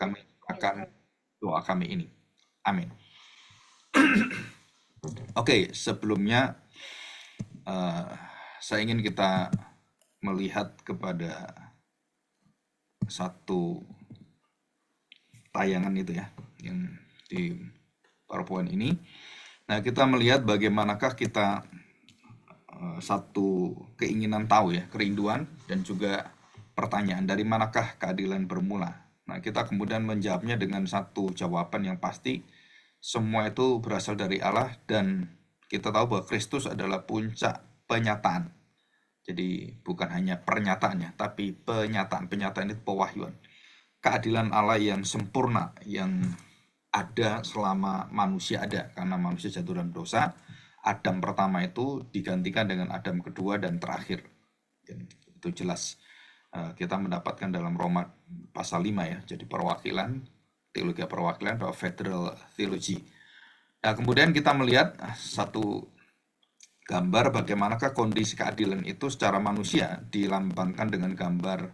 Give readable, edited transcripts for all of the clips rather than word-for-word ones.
kami akan doa kami ini. Amin. Oke, sebelumnya eh, saya ingin kita melihat kepada satu tayangan itu ya, yang di PowerPoint ini. Nah, kita melihat bagaimanakah kita satu keinginan tahu ya, kerinduan dan juga pertanyaan dari manakah keadilan bermula. Nah, kita kemudian menjawabnya dengan satu jawaban yang pasti, semua itu berasal dari Allah dan kita tahu bahwa Kristus adalah puncak penyataan. Jadi bukan hanya pernyataannya, tapi penyataan. Penyataan itu pewahyuan. Keadilan Allah yang sempurna, yang ada selama manusia ada. Karena manusia jatuh dalam dosa, Adam pertama itu digantikan dengan Adam kedua dan terakhir. Dan itu jelas kita mendapatkan dalam Roma pasal 5 ya. Jadi perwakilan, teologi perwakilan atau federal theology. Nah, kemudian kita melihat satu gambar bagaimanakah kondisi keadilan itu secara manusia dilambangkan dengan gambar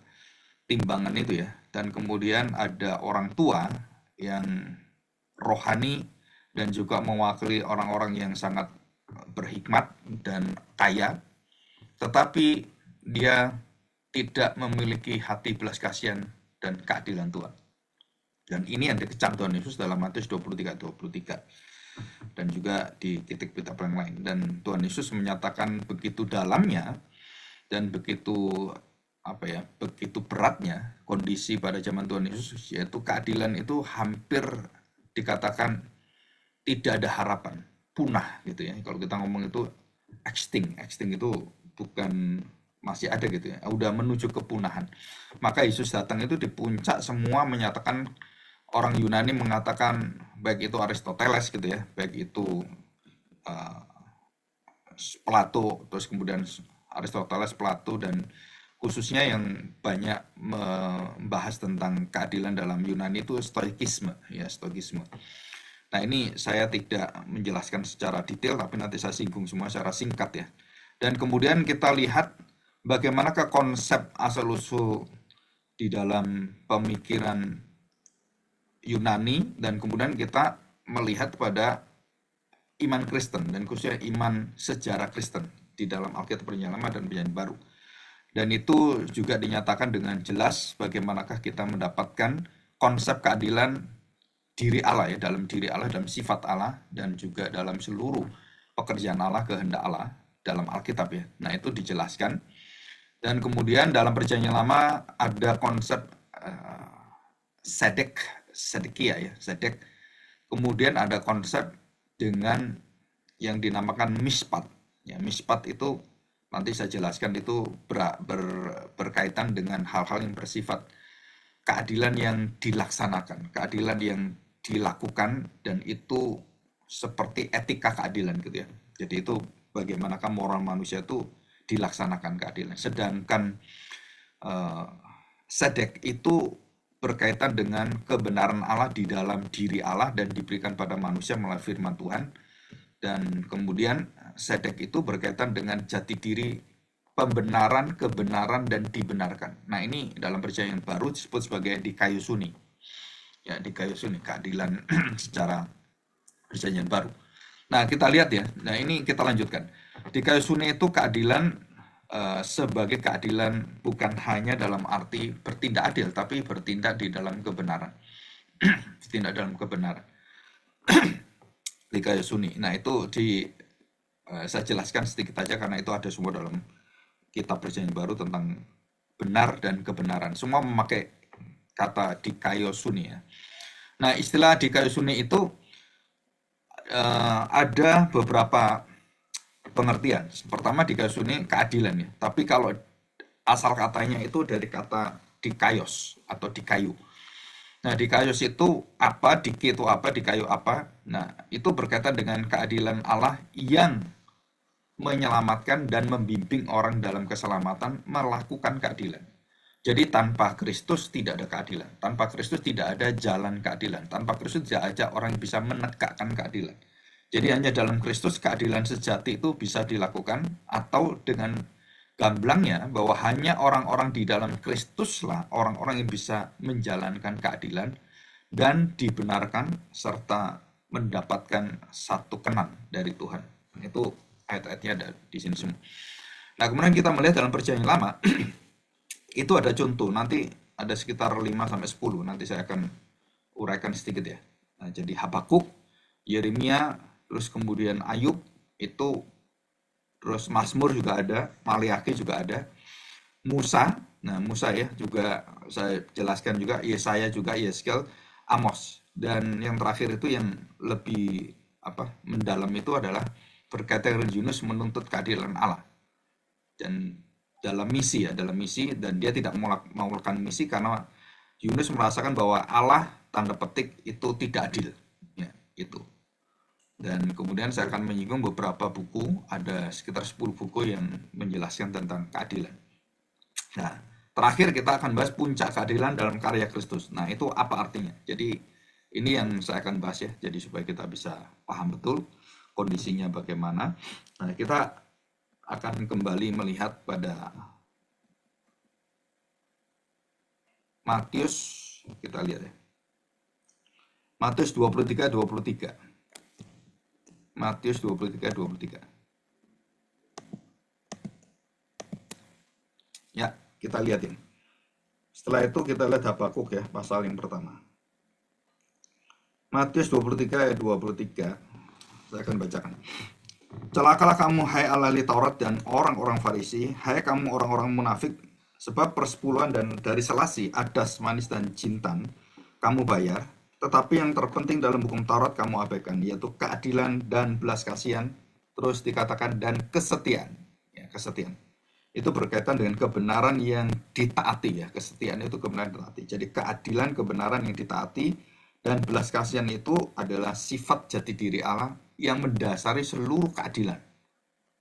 timbangan itu ya. Dan kemudian ada orang tua yang rohani dan juga mewakili orang-orang yang sangat berhikmat dan kaya, tetapi dia tidak memiliki hati belas kasihan dan keadilan Tuhan. Dan ini yang dikecam Tuhan Yesus dalam Matius 23:23 dan juga di titik-titik yang lain. Dan Tuhan Yesus menyatakan begitu dalamnya dan begitu begitu beratnya kondisi pada zaman Tuhan Yesus, yaitu keadilan itu hampir dikatakan tidak ada harapan, punah gitu ya. Kalau kita ngomong itu extinct itu bukan masih ada gitu ya, udah menuju kepunahan. Maka Yesus datang itu di puncak, semua menyatakan, orang Yunani mengatakan, baik itu Aristoteles gitu ya, baik itu uh, Plato, terus kemudian Aristoteles, Plato, dan khususnya yang banyak membahas tentang keadilan dalam Yunani itu stoikisme ya, stoikisme. Nah, ini saya tidak menjelaskan secara detail, tapi nanti saya singgung semua secara singkat ya. Dan kemudian kita lihat bagaimanakah konsep asal-usul di dalam pemikiran Yunani, dan kemudian kita melihat pada iman Kristen, dan khususnya iman sejarah Kristen di dalam Alkitab Perjanjian Lama dan Perjanjian Baru. Dan itu juga dinyatakan dengan jelas bagaimanakah kita mendapatkan konsep keadilan diri Allah ya, dalam diri Allah, dalam sifat Allah, dan juga dalam seluruh pekerjaan Allah, kehendak Allah dalam Alkitab ya. Nah, itu dijelaskan. Dan kemudian dalam Perjanjian Lama ada konsep sedekia ya, sedek. Kemudian ada konsep dengan yang dinamakan mispat. Ya, mispat itu nanti saya jelaskan, itu berkaitan dengan hal-hal yang bersifat keadilan yang dilaksanakan, keadilan yang dilakukan, dan itu seperti etika keadilan gitu ya. Jadi itu bagaimanakah moral manusia itu dilaksanakan keadilan. Sedangkan sedek itu berkaitan dengan kebenaran Allah di dalam diri Allah dan diberikan pada manusia melalui firman Tuhan. Dan kemudian sedek itu berkaitan dengan jati diri, pembenaran, kebenaran, dan dibenarkan. Nah, ini dalam Perjanjian Baru disebut sebagai dikaiosune. Ya, dikaiosune, keadilan secara Perjanjian Baru. Nah, kita lihat ya. Nah, ini kita lanjutkan. Dikaiosune itu keadilan sebagai keadilan bukan hanya dalam arti bertindak adil, tapi bertindak di dalam kebenaran. Bertindak dalam kebenaran. Dikaiosune. Nah, itu saya jelaskan sedikit aja karena itu ada semua dalam kitab Perjanjian Baru tentang benar dan kebenaran. Semua memakai kata dikaiosune ya. Nah, istilah dikaiosune itu ada beberapa pengertian. Pertama, dikaiosune keadilan ya. Tapi kalau asal katanya itu dari kata dikaios atau dikayu. Nah, dikaios itu apa, diki itu apa, dikayu apa. Nah, itu berkaitan dengan keadilan Allah yang menyelamatkan dan membimbing orang dalam keselamatan melakukan keadilan. Jadi tanpa Kristus tidak ada keadilan. Tanpa Kristus tidak ada jalan keadilan. Tanpa Kristus tidak ada orang yang bisa menegakkan keadilan. Jadi hanya dalam Kristus keadilan sejati itu bisa dilakukan, atau dengan Gamblangnya bahwa hanya orang-orang di dalam Kristuslah orang-orang yang bisa menjalankan keadilan dan dibenarkan serta mendapatkan satu kenan dari Tuhan. Itu ayat-ayatnya ada di sini semua. Nah, kemudian kita melihat dalam Perjanjian Lama itu ada contoh. Nanti ada sekitar 5 sampai 10. Nanti saya akan uraikan sedikit ya. Nah, jadi Habakuk, Yeremia, terus kemudian Ayub itu, terus Mazmur juga ada, Maliaki juga ada, Musa. Nah, Musa ya juga saya jelaskan juga, Yesaya juga, Yeskel, Amos. Dan yang terakhir itu yang lebih mendalam itu adalah berkata Yunus menuntut keadilan Allah. Dan dalam misi dan dia tidak melakukan misi karena Yunus merasakan bahwa Allah tanda petik itu tidak adil ya, itu. Dan kemudian saya akan menyinggung beberapa buku, ada sekitar 10 buku yang menjelaskan tentang keadilan. Nah, terakhir kita akan bahas puncak keadilan dalam karya Kristus. Nah, itu apa artinya? Jadi ini yang saya akan bahas ya, jadi supaya kita bisa paham betul kondisinya bagaimana. Nah, kita akan kembali melihat pada Matius, kita lihat ya. Matius 23:23. Matius 23:23. Ya, kita lihat ini. Setelah itu kita lihat Habakuk ya, pasal yang pertama. Matius 23 ayat 23. Saya akan bacakan. Celakalah kamu hai ahli Taurat dan orang-orang Farisi, hai kamu orang-orang munafik, sebab persepuluhan dan dari selasi, adas, manis dan jintan kamu bayar, tetapi yang terpenting dalam hukum Taurat kamu abaikan, yaitu keadilan dan belas kasihan, terus dikatakan dan kesetiaan. Ya, kesetiaan. Itu berkaitan dengan kebenaran yang ditaati ya, kesetiaan itu kebenaran ditaati. Jadi keadilan, kebenaran yang ditaati, dan belas kasihan itu adalah sifat jati diri Allah yang mendasari seluruh keadilan.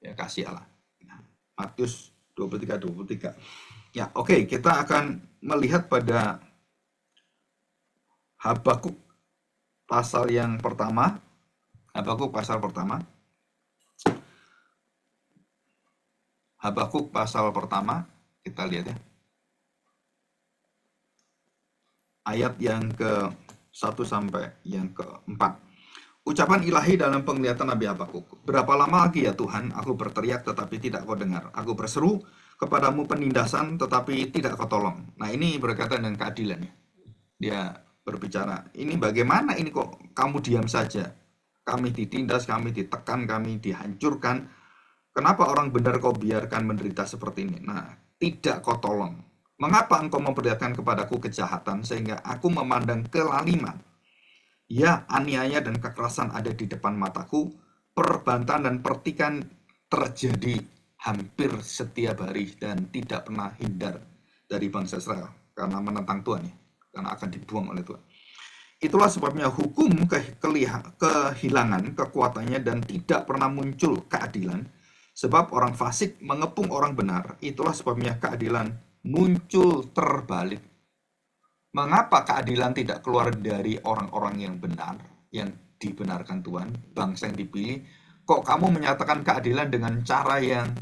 Ya, kasih Allah. Nah, Matius 23:23. Ya, oke, kita akan melihat pada Habakuk pasal yang pertama. Habakuk pasal pertama. Habakuk pasal pertama, kita lihat ya. Ayat yang ke-1 sampai yang ke-4. Ucapan ilahi dalam penglihatan Nabi Habakuk. Berapa lama lagi ya Tuhan, aku berteriak tetapi tidak kau dengar. Aku berseru kepadamu penindasan tetapi tidak kau tolong. Nah, ini berkaitan dengan keadilan. Dia berbicara, ini bagaimana ini kok kamu diam saja? Kami ditindas, kami ditekan, kami dihancurkan. Kenapa orang benar kau biarkan menderita seperti ini? Nah, tidak kau tolong. Mengapa engkau memperlihatkan kepadaku kejahatan sehingga aku memandang kelaliman? Ya, aniaya dan kekerasan ada di depan mataku, perbantan dan pertikan terjadi hampir setiap hari dan tidak pernah hindar dari bangsa Israel karena menentang Tuhan ya, karena akan dibuang oleh Tuhan. Itulah sebabnya hukum kehilangan kekuatannya dan tidak pernah muncul keadilan, sebab orang fasik mengepung orang benar. Itulah sebabnya keadilan muncul terbalik. Mengapa keadilan tidak keluar dari orang-orang yang benar, yang dibenarkan Tuhan, bangsa yang dipilih? Kok kamu menyatakan keadilan dengan cara yang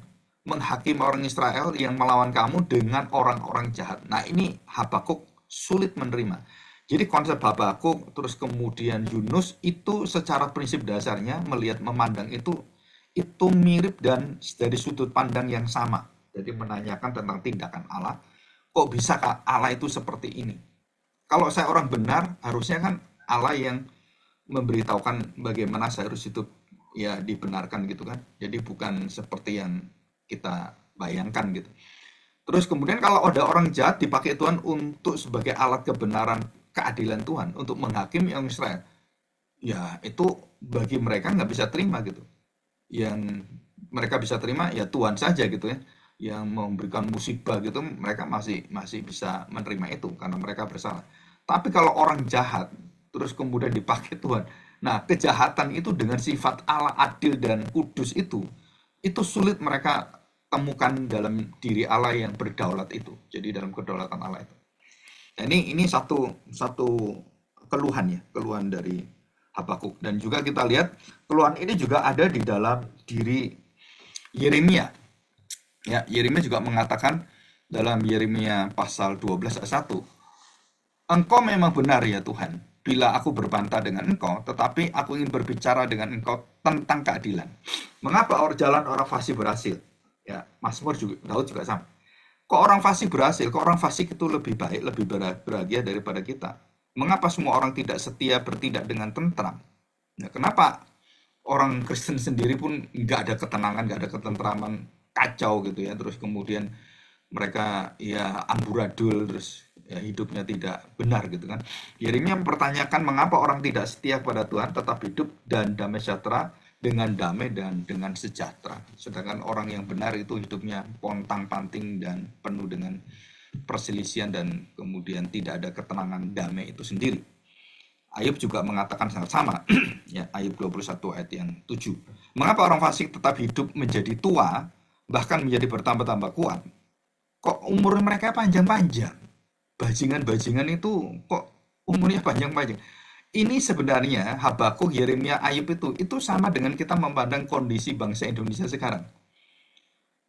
menghakimi orang Israel yang melawan kamu dengan orang-orang jahat? Nah, ini Habakuk sulit menerima. Jadi konsep Habakuk, terus kemudian Yunus, itu secara prinsip dasarnya melihat, memandang itu mirip dan dari sudut pandang yang sama. Jadi menanyakan tentang tindakan Allah, kok bisa Allah itu seperti ini? Kalau saya orang benar, harusnya kan Allah yang memberitahukan bagaimana saya harus hidup ya dibenarkan gitu kan. Jadi bukan seperti yang kita bayangkan gitu. Terus kemudian kalau ada orang jahat dipakai Tuhan untuk sebagai alat kebenaran keadilan Tuhan untuk menghakimi orang Israel, ya itu bagi mereka nggak bisa terima gitu. Yang mereka bisa terima ya Tuhan saja gitu ya. Yang memberikan musibah gitu mereka masih bisa menerima itu karena mereka bersalah. Tapi kalau orang jahat terus kemudian dipakai Tuhan, nah kejahatan itu dengan sifat Allah adil dan kudus itu sulit mereka temukan dalam diri Allah yang berdaulat itu. Jadi dalam kedaulatan Allah itu. Nah, ini satu keluhan ya, keluhan dari Habakuk. Dan juga kita lihat keluhan ini juga ada di dalam diri Yeremia. Ya, Yeremia juga mengatakan dalam Yeremia pasal 12 ayat 1, Engkau memang benar ya Tuhan, bila aku berbantah dengan Engkau, tetapi aku ingin berbicara dengan Engkau tentang keadilan. Mengapa jalan orang fasik berhasil? Ya, Mazmur juga, Daud juga sama. Kok orang fasik berhasil? Kok orang fasik itu lebih baik, lebih bahagia daripada kita? Mengapa semua orang tidak setia bertindak dengan tentram? Nah, kenapa orang Kristen sendiri pun nggak ada ketenangan, nggak ada ketentraman, kacau gitu ya. Terus kemudian mereka ya amburadul, terus ya hidupnya tidak benar gitu kan. Yeremia mempertanyakan mengapa orang tidak setia kepada Tuhan tetap hidup dan damai sejahtera dengan damai dan dengan sejahtera. Sedangkan orang yang benar itu hidupnya pontang-panting dan penuh dengan perselisihan dan kemudian tidak ada ketenangan damai itu sendiri. Ayub juga mengatakan sangat sama. Ya, Ayub 21 ayat yang 7. Mengapa orang fasik tetap hidup menjadi tua, bahkan menjadi bertambah-tambah kuat? Kok umur mereka panjang-panjang? Bajingan-bajingan itu kok umurnya panjang-panjang? Ini sebenarnya Habakuk, Yeremia, Ayub itu sama dengan kita memandang kondisi bangsa Indonesia sekarang.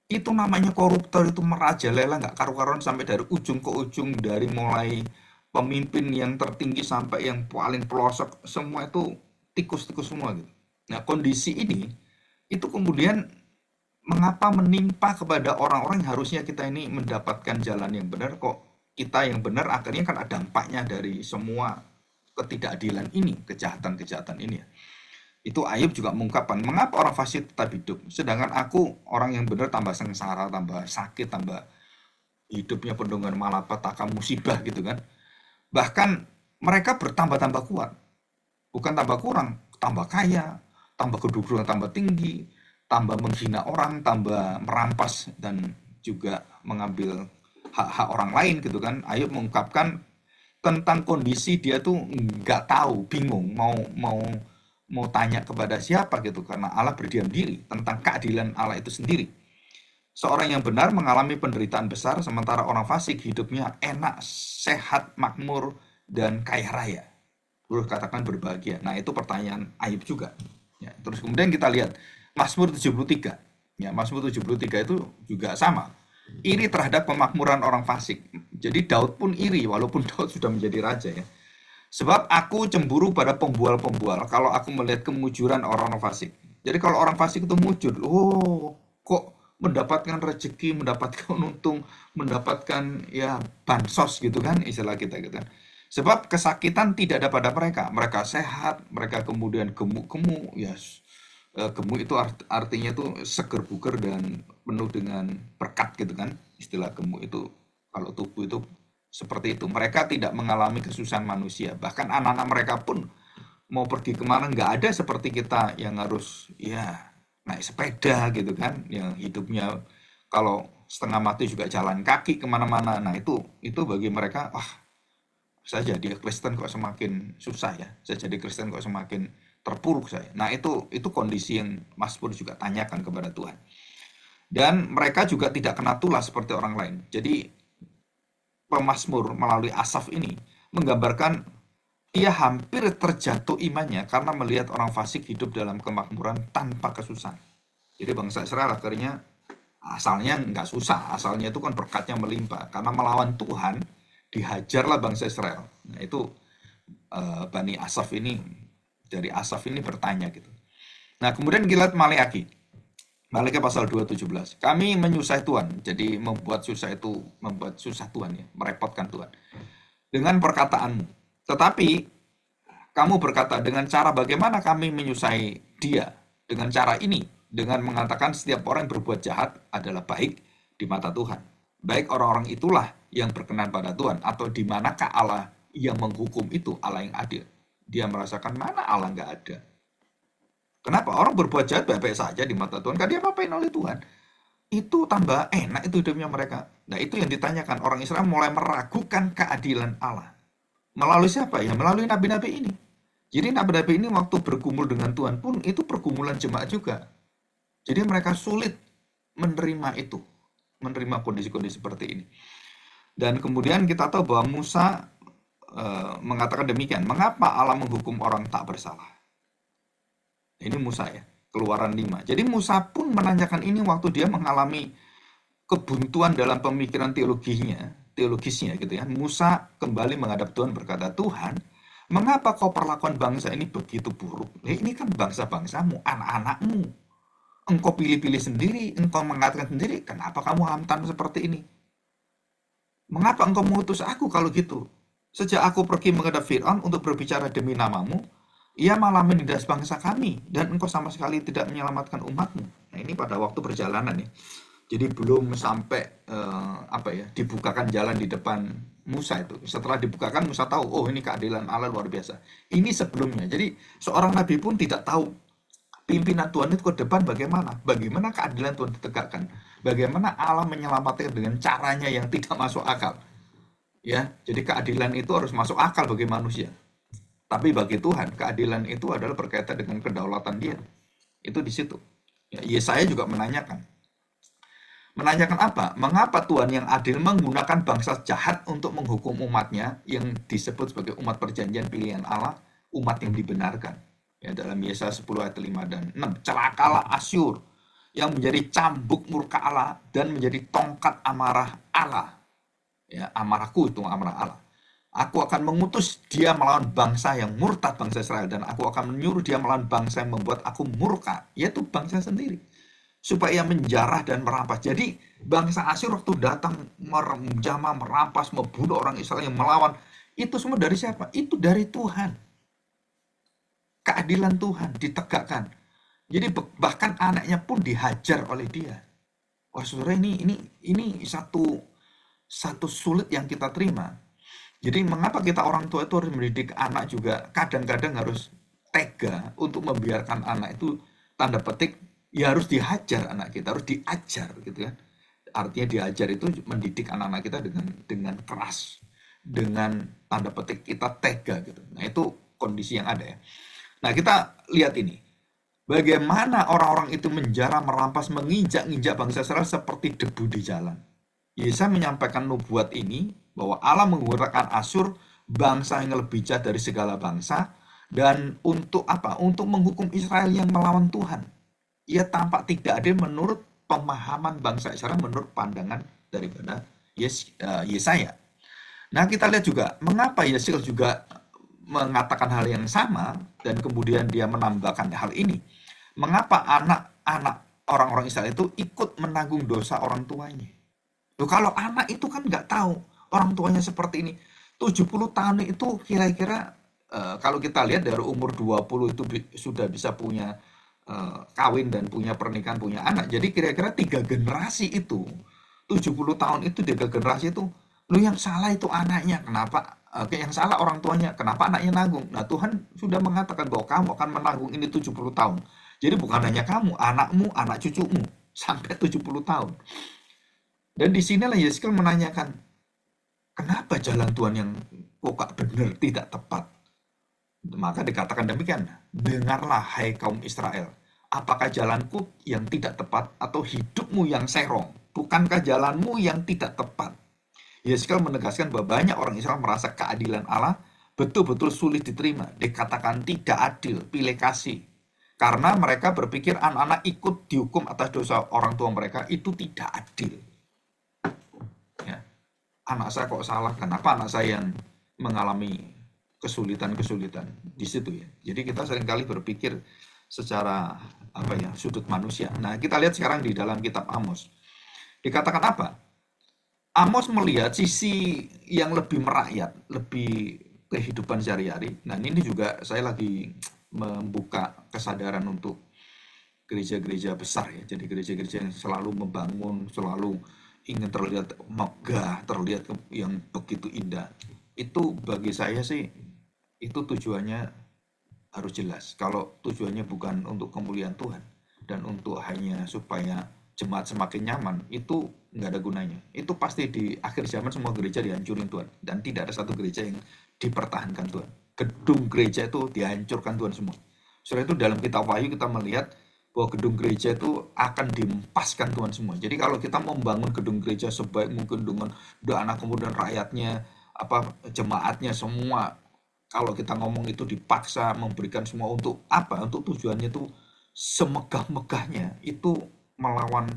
Itu namanya koruptor, itu merajalela nggak karu-karuan sampai dari ujung ke ujung, dari mulai pemimpin yang tertinggi sampai yang paling pelosok, semua itu tikus-tikus semua gitu. Nah, kondisi ini itu kemudian mengapa menimpa kepada orang-orang yang harusnya kita ini mendapatkan jalan yang benar, kok kita yang benar akhirnya kan ada dampaknya dari semua ketidakadilan ini, kejahatan-kejahatan ini ya. Itu Ayub juga mengungkapkan, mengapa orang fasik tetap hidup, sedangkan aku orang yang benar tambah sengsara, tambah sakit, tambah hidupnya penuh dengan malapetaka musibah gitu kan. Bahkan mereka bertambah-tambah kuat, bukan tambah kurang, tambah kaya, tambah kedudukan tambah tinggi, tambah menghina orang, tambah merampas dan juga mengambil hak-hak orang lain gitu kan. Ayub mengungkapkan tentang kondisi dia tuh nggak tahu, bingung mau mau mau tanya kepada siapa gitu karena Allah berdiam diri tentang keadilan Allah itu sendiri. Seorang yang benar mengalami penderitaan besar sementara orang fasik hidupnya enak, sehat, makmur dan kaya raya. Boleh katakan berbahagia. Nah, itu pertanyaan Ayub juga. Ya, terus kemudian kita lihat Mazmur 73. Ya, Mazmur 73 itu juga sama. Iri terhadap pemakmuran orang fasik. Jadi Daud pun iri walaupun Daud sudah menjadi raja ya. Sebab aku cemburu pada pembual-pembual kalau aku melihat kemujuran orang-orang fasik. Jadi kalau orang fasik itu mujur, oh kok mendapatkan rezeki, mendapatkan untung, mendapatkan ya bansos gitu kan istilah kita gitu kan. Sebab kesakitan tidak ada pada mereka. Mereka sehat, mereka kemudian gemuk-gemuk, ya gemuk itu artinya itu seger buger dan penuh dengan berkat gitu kan. Istilah gemuk itu kalau tubuh itu seperti itu. Mereka tidak mengalami kesusahan manusia. Bahkan anak-anak mereka pun mau pergi kemana nggak ada seperti kita yang harus ya naik sepeda gitu kan. Yang hidupnya kalau setengah mati juga jalan kaki kemana-mana. Nah itu bagi mereka, wah saya jadi Kristen kok semakin susah ya. Saya jadi Kristen kok semakin terpuruk saya. Nah itu kondisi yang Mazmur juga tanyakan kepada Tuhan. Dan mereka juga tidak kena tulah seperti orang lain. Jadi pemazmur melalui Asaf ini menggambarkan ia hampir terjatuh imannya karena melihat orang fasik hidup dalam kemakmuran tanpa kesusahan. Jadi bangsa Israel akhirnya asalnya nggak susah, asalnya itu kan berkatnya melimpah. Karena melawan Tuhan, dihajarlah bangsa Israel. Nah itu Bani Asaf ini, dari Asaf ini bertanya gitu. Nah kemudian kita lihat Maleaki. Maleaki pasal 2:17. Kami menyusah Tuhan. Jadi membuat susah itu membuat susah Tuhan ya, merepotkan Tuhan. Dengan perkataanmu. Tetapi kamu berkata dengan cara bagaimana kami menyusahi dia? Dengan cara ini, dengan mengatakan setiap orang yang berbuat jahat adalah baik di mata Tuhan. Baik orang-orang itulah yang berkenan pada Tuhan atau di manakah Allah yang menghukum itu, Allah yang adil. Dia merasakan mana Allah nggak ada. Kenapa? Orang berbuat jahat baik-baik saja di mata Tuhan. Kan dia apa-apain oleh Tuhan. Itu tambah enak itu hidupnya mereka. Nah itu yang ditanyakan. Orang Israel mulai meragukan keadilan Allah. Melalui siapa? Ya melalui nabi-nabi ini. Jadi nabi-nabi ini waktu bergumul dengan Tuhan pun itu pergumulan jemaat juga. Jadi mereka sulit menerima itu. Menerima kondisi-kondisi seperti ini. Dan kemudian kita tahu bahwa Musa mengatakan demikian. Mengapa Allah menghukum orang tak bersalah? Ini Musa ya, Keluaran 5. Jadi Musa pun menanyakan ini waktu dia mengalami kebuntuan dalam pemikiran teologisnya gitu ya. Musa kembali menghadap Tuhan berkata, Tuhan, mengapa kau perlakukan bangsa ini begitu buruk? Ini kan bangsa-bangsamu, anak-anakmu. Engkau pilih-pilih sendiri, engkau mengatakan sendiri, kenapa kamu hantam seperti ini? Mengapa engkau mengutus aku kalau gitu? Sejak aku pergi menghadap Fir'aun untuk berbicara demi namamu, ia malah menindas bangsa kami, dan engkau sama sekali tidak menyelamatkan umatmu. Nah, ini pada waktu perjalanan ya. Jadi belum sampai dibukakan jalan di depan Musa itu. Setelah dibukakan Musa tahu, oh ini keadilan Allah luar biasa. Ini sebelumnya. Jadi seorang nabi pun tidak tahu pimpinan Tuhan itu ke depan bagaimana. Bagaimana keadilan Tuhan ditegakkan. Bagaimana Allah menyelamatkan dengan caranya yang tidak masuk akal. Ya, jadi keadilan itu harus masuk akal bagi manusia. Tapi bagi Tuhan, keadilan itu adalah berkaitan dengan kedaulatan Dia. Itu di situ. Ya, Yesaya juga menanyakan apa? Mengapa Tuhan yang adil menggunakan bangsa jahat untuk menghukum umatnya yang disebut sebagai umat perjanjian pilihan Allah, umat yang dibenarkan. Ya, dalam Yesaya 10 ayat 5 dan 6. Celakalah Asyur yang menjadi cambuk murka Allah dan menjadi tongkat amarah Allah. Ya, amarahku itu amarah Allah. Aku akan mengutus dia melawan bangsa yang murtad, bangsa Israel, dan aku akan menyuruh dia melawan bangsa yang membuat aku murka, yaitu bangsa sendiri, supaya menjarah dan merampas. Jadi bangsa Asyur waktu datang menjamah, merampas, membunuh orang Israel yang melawan, itu semua dari siapa? Itu dari Tuhan. Keadilan Tuhan ditegakkan. Jadi bahkan anaknya pun dihajar oleh dia. Wah, saudara, ini satu sulit yang kita terima. Jadi mengapa kita orang tua itu harus mendidik anak juga kadang-kadang harus tega untuk membiarkan anak itu tanda petik ya harus dihajar, anak kita harus diajar gitu kan. Artinya diajar itu mendidik anak-anak kita dengan keras, dengan tanda petik kita tega gitu. Nah, itu kondisi yang ada ya. Nah, kita lihat ini. Bagaimana orang-orang itu menjara, merampas, menginjak-injak bangsa Israel seperti debu di jalan. Yesaya menyampaikan nubuat ini bahwa Allah menggunakan Asyur, bangsa yang lebih jahat dari segala bangsa, dan untuk apa? Untuk menghukum Israel yang melawan Tuhan. Ia tampak tidak adil menurut pemahaman bangsa Israel, menurut pandangan daripada Yesaya. Nah, kita lihat juga mengapa Yesaya juga mengatakan hal yang sama dan kemudian dia menambahkan hal ini. Mengapa anak-anak orang-orang Israel itu ikut menanggung dosa orang tuanya? Loh, kalau anak itu kan nggak tahu orang tuanya seperti ini. 70 tahun itu kira-kira kalau kita lihat dari umur 20 itu sudah bisa punya kawin dan punya pernikahan, punya anak. Jadi kira-kira 3 generasi itu, 70 tahun itu 3 generasi itu, lu yang salah itu anaknya. Kenapa? Yang salah orang tuanya. Kenapa anaknya nanggung? Nah, Tuhan sudah mengatakan bahwa kamu akan menanggung ini 70 tahun. Jadi bukan hanya kamu, anakmu, anak cucumu sampai 70 tahun. Dan disinilah Yeskiel menanyakan, kenapa jalan Tuhan yang kok benar tidak tepat? Maka dikatakan demikian, dengarlah hai kaum Israel, apakah jalanku yang tidak tepat atau hidupmu yang serong? Bukankah jalanmu yang tidak tepat? Yeskiel menegaskan bahwa banyak orang Israel merasa keadilan Allah betul-betul sulit diterima, dikatakan tidak adil, pilih kasih. Karena mereka berpikir anak-anak ikut dihukum atas dosa orang tua mereka, itu tidak adil. Anak saya kok salah, kenapa anak saya yang mengalami kesulitan-kesulitan di situ ya. Jadi kita seringkali berpikir secara sudut manusia. Nah, kita lihat sekarang di dalam kitab Amos. Dikatakan apa? Amos melihat sisi yang lebih merakyat, lebih kehidupan sehari-hari. Nah, ini juga saya lagi membuka kesadaran untuk gereja-gereja besar ya. Jadi gereja-gereja yang selalu membangun, selalu ingin terlihat megah, terlihat yang begitu indah. Itu bagi saya sih, itu tujuannya harus jelas. Kalau tujuannya bukan untuk kemuliaan Tuhan dan untuk hanya supaya jemaat semakin nyaman, itu nggak ada gunanya. Itu pasti di akhir zaman semua gereja dihancurin Tuhan. Dan tidak ada satu gereja yang dipertahankan Tuhan. Gedung gereja itu dihancurkan Tuhan semua. Setelah itu dalam kitab Wahyu kita melihat bahwa gedung gereja itu akan diempaskan Tuhan semua. Jadi kalau kita membangun gedung gereja sebaik mungkin dengan anak kemudian rakyatnya, jemaatnya semua, kalau kita ngomong itu dipaksa memberikan semua untuk apa? Untuk tujuannya itu semegah-megahnya, itu melawan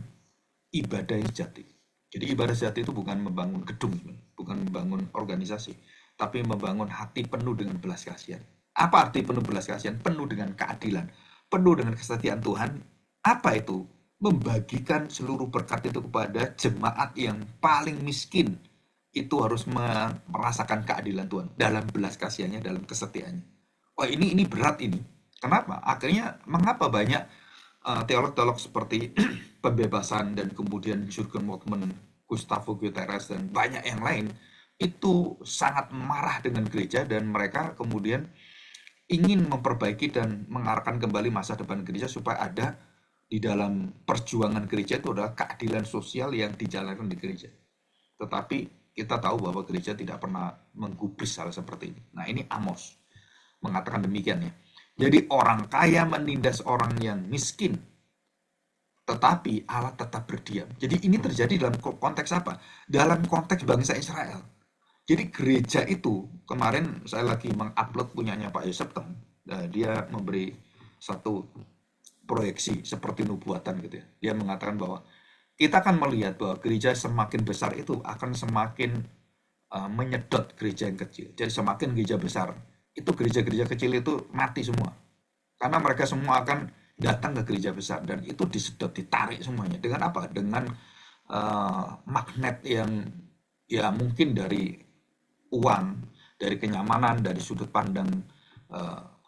ibadah yang sejati. Jadi ibadah sejati itu bukan membangun gedung, bukan membangun organisasi, tapi membangun hati penuh dengan belas kasihan. Apa arti penuh belas kasihan? Penuh dengan keadilan, penuh dengan kesetiaan Tuhan. Apa itu? Membagikan seluruh berkat itu kepada jemaat yang paling miskin. Itu harus merasakan keadilan Tuhan dalam belas kasihannya, dalam kesetiaannya. Wah, ini berat ini. Kenapa? Akhirnya mengapa banyak teolog-teolog seperti pembebasan dan kemudian Jurgen Moltmann, Gustavo Guterres dan banyak yang lain itu sangat marah dengan gereja dan mereka kemudian ingin memperbaiki dan mengarahkan kembali masa depan gereja supaya ada di dalam perjuangan gereja itu adalah keadilan sosial yang dijalankan di gereja. Tetapi kita tahu bahwa gereja tidak pernah menggubris hal seperti ini. Nah, ini Amos mengatakan demikian ya. Jadi orang kaya menindas orang yang miskin, tetapi Allah tetap berdiam. Jadi ini terjadi dalam konteks apa? Dalam konteks bangsa Israel. Jadi gereja itu, kemarin saya lagi mengupload punyanya Pak Yosef Tem. Dia memberi satu proyeksi seperti nubuatan gitu ya. Dia mengatakan bahwa kita akan melihat bahwa gereja semakin besar itu akan semakin menyedot gereja yang kecil. Jadi semakin gereja besar, itu gereja-gereja kecil itu mati semua. Karena mereka semua akan datang ke gereja besar dan itu disedot, ditarik semuanya. Dengan apa? Dengan magnet yang ya mungkin dari uang, dari kenyamanan, dari sudut pandang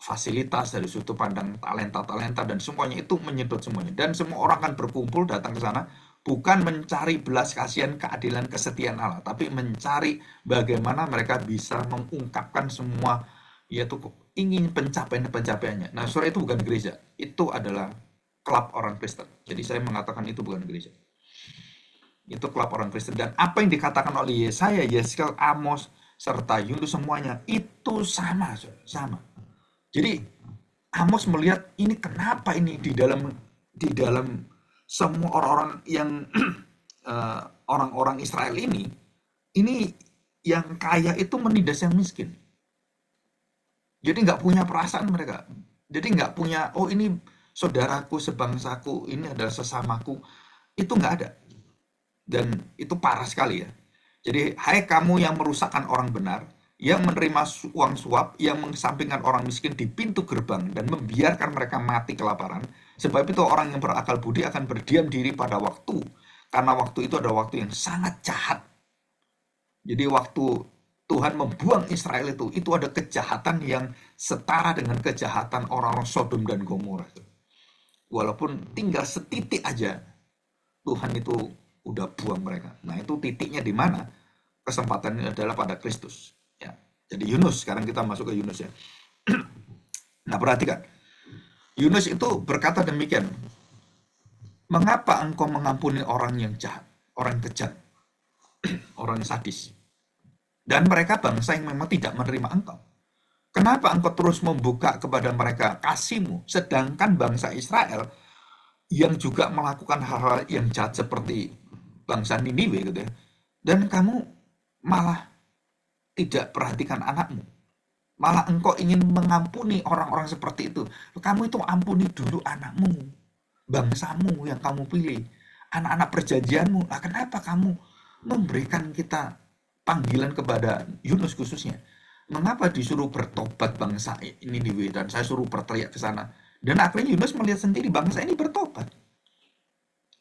fasilitas, dari sudut pandang talenta-talenta dan semuanya itu menyedot semuanya. Dan semua orang akan berkumpul datang ke sana bukan mencari belas kasihan, keadilan, kesetiaan Allah, tapi mencari bagaimana mereka bisa mengungkapkan semua yaitu ingin pencapaiannya. Nah, saudara, itu bukan gereja, itu adalah klub orang Kristen. Jadi saya mengatakan itu bukan gereja, itu klub orang Kristen. Dan apa yang dikatakan oleh Yesaya, Yeskel, Amos, serta Yunus semuanya itu sama, sama. Jadi Amos melihat ini kenapa ini di dalam semua orang-orang yang orang-orang Israel ini yang kaya itu menindas yang miskin. Jadi nggak punya perasaan mereka. Jadi nggak punya, oh ini saudaraku, sebangsaku, ini adalah sesamaku. Itu nggak ada. Dan itu parah sekali ya. Jadi, hai kamu yang merusakkan orang benar, yang menerima uang suap, yang mengesampingkan orang miskin di pintu gerbang, dan membiarkan mereka mati kelaparan. Sebab itu orang yang berakal budi akan berdiam diri pada waktu. Karena waktu itu adalah waktu yang sangat jahat. Jadi waktu Tuhan membuang Israel itu ada kejahatan yang setara dengan kejahatan orang-orang Sodom dan Gomora. Walaupun tinggal setitik aja, Tuhan itu udah buang mereka. Nah, itu titiknya di mana? Kesempatannya adalah pada Kristus. Ya. Jadi Yunus, sekarang kita masuk ke Yunus ya. Nah, perhatikan. Yunus itu berkata demikian. Mengapa engkau mengampuni orang yang jahat, orang yang kejam, orang yang sadis? Dan mereka bangsa yang memang tidak menerima engkau. Kenapa engkau terus membuka kepada mereka kasih-Mu, sedangkan bangsa Israel yang juga melakukan hal-hal yang jahat seperti bangsa Niniwe gitu ya. Dan kamu malah tidak perhatikan anakmu. Malah engkau ingin mengampuni orang-orang seperti itu. Kamu itu ampuni dulu anakmu, bangsamu yang kamu pilih, anak-anak perjanjianmu. Nah, kenapa kamu memberikan kita panggilan kepada Yunus khususnya? Mengapa disuruh bertobat bangsa Niniwe dan saya suruh berteriak ke sana? Dan akhirnya Yunus melihat sendiri bangsa ini bertobat.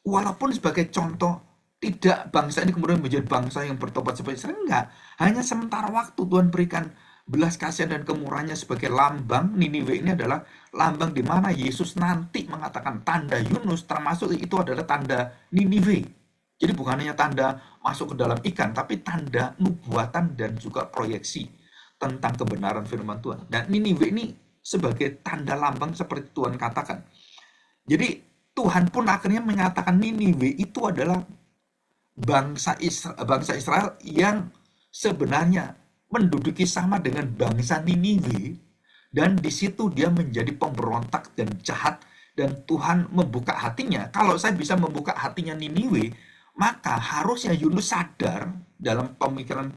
Walaupun sebagai contoh, tidak bangsa ini kemudian menjadi bangsa yang bertobat seperti Israel, enggak. Hanya sementara waktu Tuhan berikan belas kasihan dan kemurahannya sebagai lambang. Niniwe ini adalah lambang di mana Yesus nanti mengatakan tanda Yunus termasuk itu adalah tanda Niniwe. Jadi bukan hanya tanda masuk ke dalam ikan, tapi tanda nubuatan dan juga proyeksi tentang kebenaran firman Tuhan. Dan Niniwe ini sebagai tanda lambang seperti Tuhan katakan. Jadi Tuhan pun akhirnya menyatakan Niniwe itu adalah bangsa Israel yang sebenarnya menduduki sama dengan bangsa Niniwe, dan di situ dia menjadi pemberontak dan jahat, dan Tuhan membuka hatinya. Kalau saya bisa membuka hatinya Niniwe, maka harusnya Yunus sadar dalam pemikiran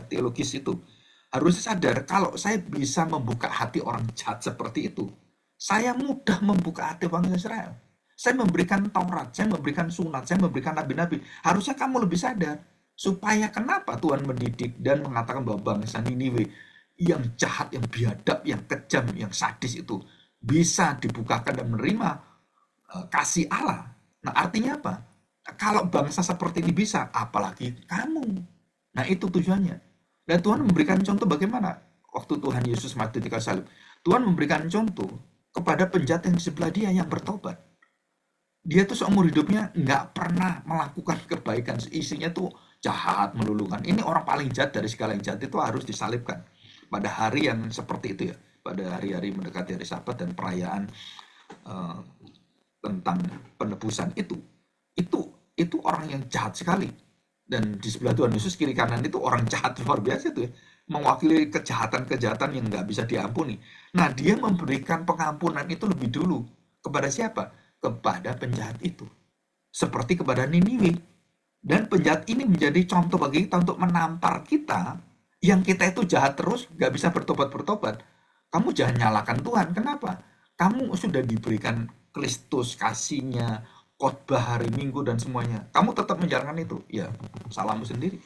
teologis itu. Harusnya sadar kalau saya bisa membuka hati orang jahat seperti itu, saya mudah membuka hati bangsa Israel. Saya memberikan Taurat, saya memberikan sunat, saya memberikan nabi-nabi. Harusnya kamu lebih sadar. Supaya kenapa Tuhan mendidik dan mengatakan bahwa bangsa Niniwe yang jahat, yang biadab, yang kejam, yang sadis itu bisa dibukakan dan menerima kasih Allah. Nah, artinya apa? Kalau bangsa seperti ini bisa, apalagi kamu. Nah, itu tujuannya. Dan Tuhan memberikan contoh bagaimana waktu Tuhan Yesus mati di kayu salib. Tuhan memberikan contoh kepada penjahat yang di sebelah dia yang bertobat. Dia tuh seumur hidupnya nggak pernah melakukan kebaikan. Isinya tuh jahat, melulukan. Ini orang paling jahat dari segala yang jahat itu harus disalibkan. Pada hari yang seperti itu ya. Pada hari-hari mendekati hari Sabat dan perayaan eh, tentang penebusan itu orang yang jahat sekali. Dan di sebelah Tuhan Yesus kiri kanan itu orang jahat luar biasa itu ya. Mewakili kejahatan-kejahatan yang nggak bisa diampuni. Nah, dia memberikan pengampunan itu lebih dulu. Kepada siapa? Kepada penjahat itu. Seperti kepada Niniwe. Dan penjahat ini menjadi contoh bagi kita untuk menampar kita. Yang kita itu jahat terus, nggak bisa bertobat-bertobat. Kamu jangan nyalakan Tuhan. Kenapa? Kamu sudah diberikan Kristus, kasihnya, khotbah hari Minggu dan semuanya. Kamu tetap menjalankan itu. Ya, salahmu sendiri.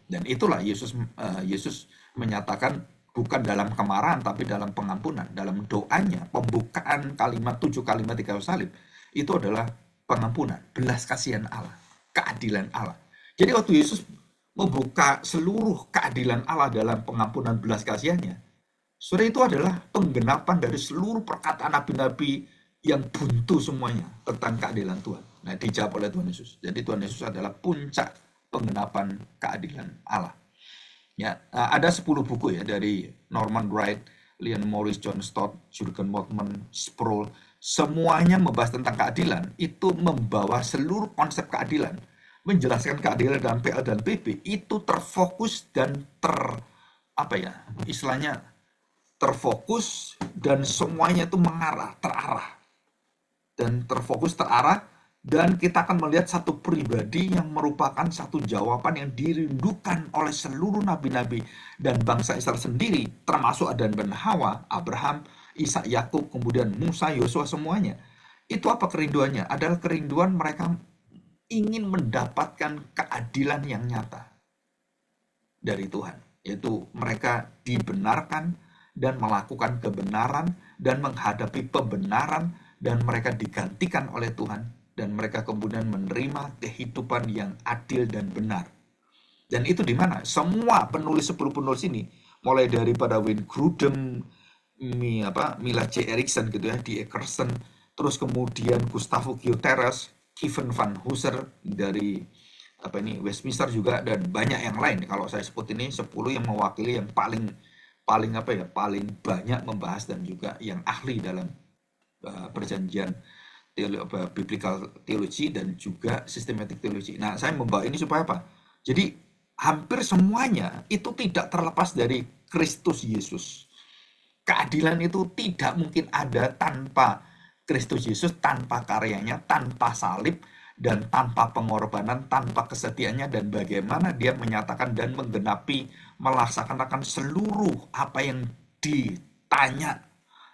Dan itulah Yesus menyatakan bukan dalam kemarahan tapi dalam pengampunan, dalam doanya, pembukaan kalimat 7 kalimat di kayu salib itu adalah pengampunan, belas kasihan Allah, keadilan Allah. Jadi waktu Yesus membuka seluruh keadilan Allah dalam pengampunan belas kasihannya, saudara, itu adalah penggenapan dari seluruh perkataan nabi-nabi yang buntu semuanya tentang keadilan Tuhan. Nah, dijawab oleh Tuhan Yesus. Jadi Tuhan Yesus adalah puncak penggenapan keadilan Allah. Ya, ada 10 buku ya dari Norman Wright, Leon Morris, John Stott, Jurgen Moltmann, Sproul. Semuanya membahas tentang keadilan. Itu membawa seluruh konsep keadilan. Menjelaskan keadilan dalam PL dan PP. Itu terfokus dan istilahnya terfokus dan semuanya itu mengarah, terarah. Dan terfokus, terarah. Dan kita akan melihat satu pribadi yang merupakan satu jawaban yang dirindukan oleh seluruh nabi-nabi dan bangsa Israel sendiri, termasuk Adam dan Hawa, Abraham, Ishak, Yakub, kemudian Musa, Yosua, semuanya. Itu apa kerinduannya? Adalah kerinduan mereka ingin mendapatkan keadilan yang nyata dari Tuhan. Yaitu mereka dibenarkan dan melakukan kebenaran dan menghadapi pembenaran dan mereka digantikan oleh Tuhan. Dan mereka kemudian menerima kehidupan yang adil dan benar. Dan itu di mana? Semua penulis 10 penulis ini, mulai daripada Wayne Grudem, Mila J. Erickson gitu ya, D. Eckerson, terus kemudian Gustavo Gutierrez, Kevin Van Hooser dari Westminster juga, dan banyak yang lain. Kalau saya sebut ini 10 yang mewakili yang paling banyak membahas dan juga yang ahli dalam perjanjian biblical theology dan juga systematic theology. Nah, saya membawa ini supaya apa? Jadi hampir semuanya itu tidak terlepas dari Kristus Yesus. Keadilan itu tidak mungkin ada tanpa Kristus Yesus, tanpa karyanya, tanpa salib, dan tanpa pengorbanan, tanpa kesetiaannya, dan bagaimana dia menyatakan dan menggenapi, melaksanakan seluruh apa yang ditanya,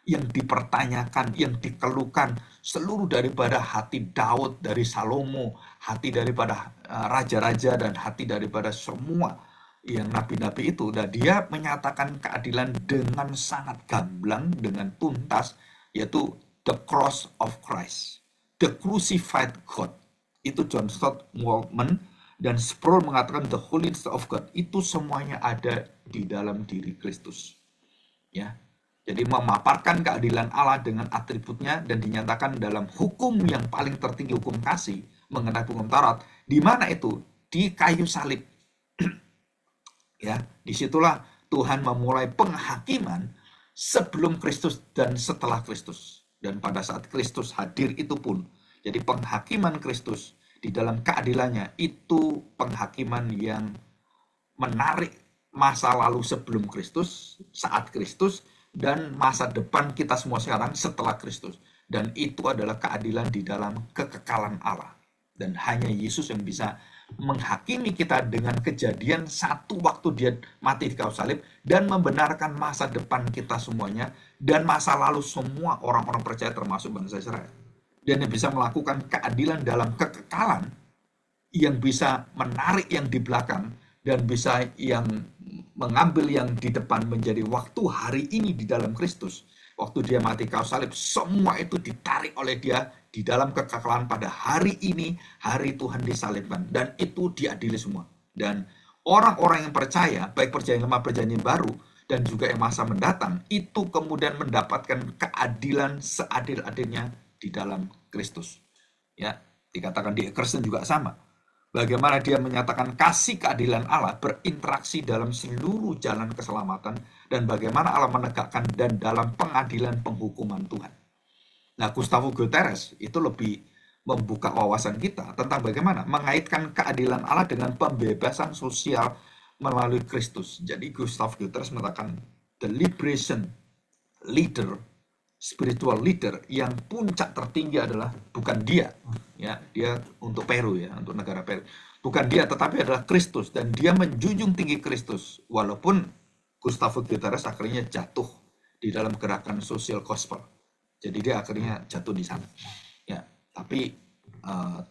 yang dipertanyakan, yang dikeluhkan, seluruh daripada hati Daud, dari Salomo, hati daripada raja-raja, dan hati daripada semua yang nabi-nabi itu. Dan dia menyatakan keadilan dengan sangat gamblang, dengan tuntas, yaitu the cross of Christ, the crucified God. Itu John Stott, Moltmann, dan Sproul mengatakan the holiness of God. Itu semuanya ada di dalam diri Kristus. Ya. Jadi memaparkan keadilan Allah dengan atributnya dan dinyatakan dalam hukum yang paling tertinggi, hukum kasih, mengenai hukum Taurat. Di mana itu? Di kayu salib. Ya, disitulah Tuhan memulai penghakiman sebelum Kristus dan setelah Kristus. Dan pada saat Kristus hadir itu pun. Jadi penghakiman Kristus di dalam keadilannya itu penghakiman yang menarik masa lalu sebelum Kristus, saat Kristus, dan masa depan kita semua sekarang setelah Kristus. Dan itu adalah keadilan di dalam kekekalan Allah. Dan hanya Yesus yang bisa menghakimi kita dengan kejadian satu waktu dia mati di kayu salib dan membenarkan masa depan kita semuanya dan masa lalu semua orang-orang percaya termasuk bangsa Israel. dan yang bisa melakukan keadilan dalam kekekalan, yang bisa menarik yang di belakang dan bisa yang mengambil yang di depan menjadi waktu hari ini di dalam Kristus. Waktu dia mati kayu salib, semua itu ditarik oleh dia di dalam kekekalan pada hari ini, hari Tuhan disalibkan. Dan itu diadili semua. Dan orang-orang yang percaya, baik perjanjian lama, perjanjian baru, dan juga yang masa mendatang, itu kemudian mendapatkan keadilan seadil-adilnya di dalam Kristus. Ya, dikatakan di Kristen juga sama. Bagaimana dia menyatakan kasih keadilan Allah berinteraksi dalam seluruh jalan keselamatan, dan bagaimana Allah menegakkan dan dalam pengadilan penghukuman Tuhan. Nah, Gustavo Guterres itu lebih membuka wawasan kita tentang bagaimana mengaitkan keadilan Allah dengan pembebasan sosial melalui Kristus. Jadi Gustavo Guterres mengatakan the liberation leader, spiritual leader yang puncak tertinggi adalah bukan dia, ya, dia untuk Peru, ya, untuk negara Peru, bukan dia, tetapi adalah Kristus, dan dia menjunjung tinggi Kristus, walaupun Gustavo Guterres akhirnya jatuh di dalam gerakan social gospel, jadi dia akhirnya jatuh di sana, ya, tapi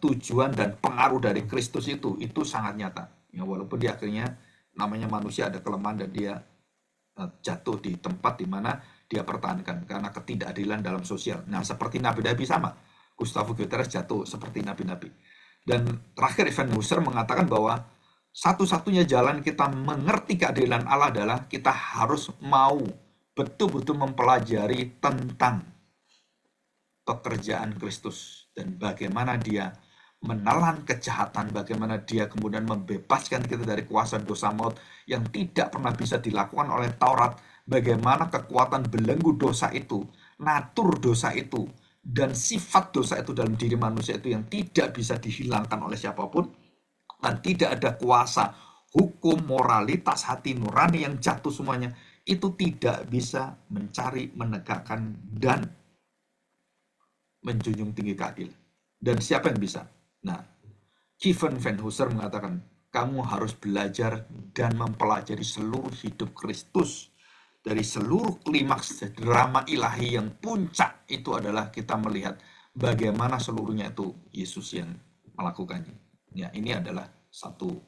tujuan dan pengaruh dari Kristus itu sangat nyata, ya, walaupun dia akhirnya namanya manusia ada kelemahan dan dia jatuh di tempat di mana dia pertahankan karena ketidakadilan dalam sosial. Nah, seperti nabi-nabi sama. Gustavo Guterres jatuh seperti nabi-nabi. Dan terakhir Van Hooser mengatakan bahwa satu-satunya jalan kita mengerti keadilan Allah adalah kita harus mau betul-betul mempelajari tentang pekerjaan Kristus dan bagaimana dia menelan kejahatan, bagaimana dia kemudian membebaskan kita dari kuasa dosa maut yang tidak pernah bisa dilakukan oleh Taurat, bagaimana kekuatan belenggu dosa itu, natur dosa itu, dan sifat dosa itu dalam diri manusia itu yang tidak bisa dihilangkan oleh siapapun, dan tidak ada kuasa hukum, moralitas, hati nurani yang jatuh semuanya, itu tidak bisa mencari, menegakkan, dan menjunjung tinggi keadilan. Dan siapa yang bisa? Nah, Kevin Van Hooser mengatakan, kamu harus belajar dan mempelajari seluruh hidup Kristus. Dari seluruh klimaks drama ilahi yang puncak itu adalah kita melihat bagaimana seluruhnya itu Yesus yang melakukannya. Ya, ini adalah satu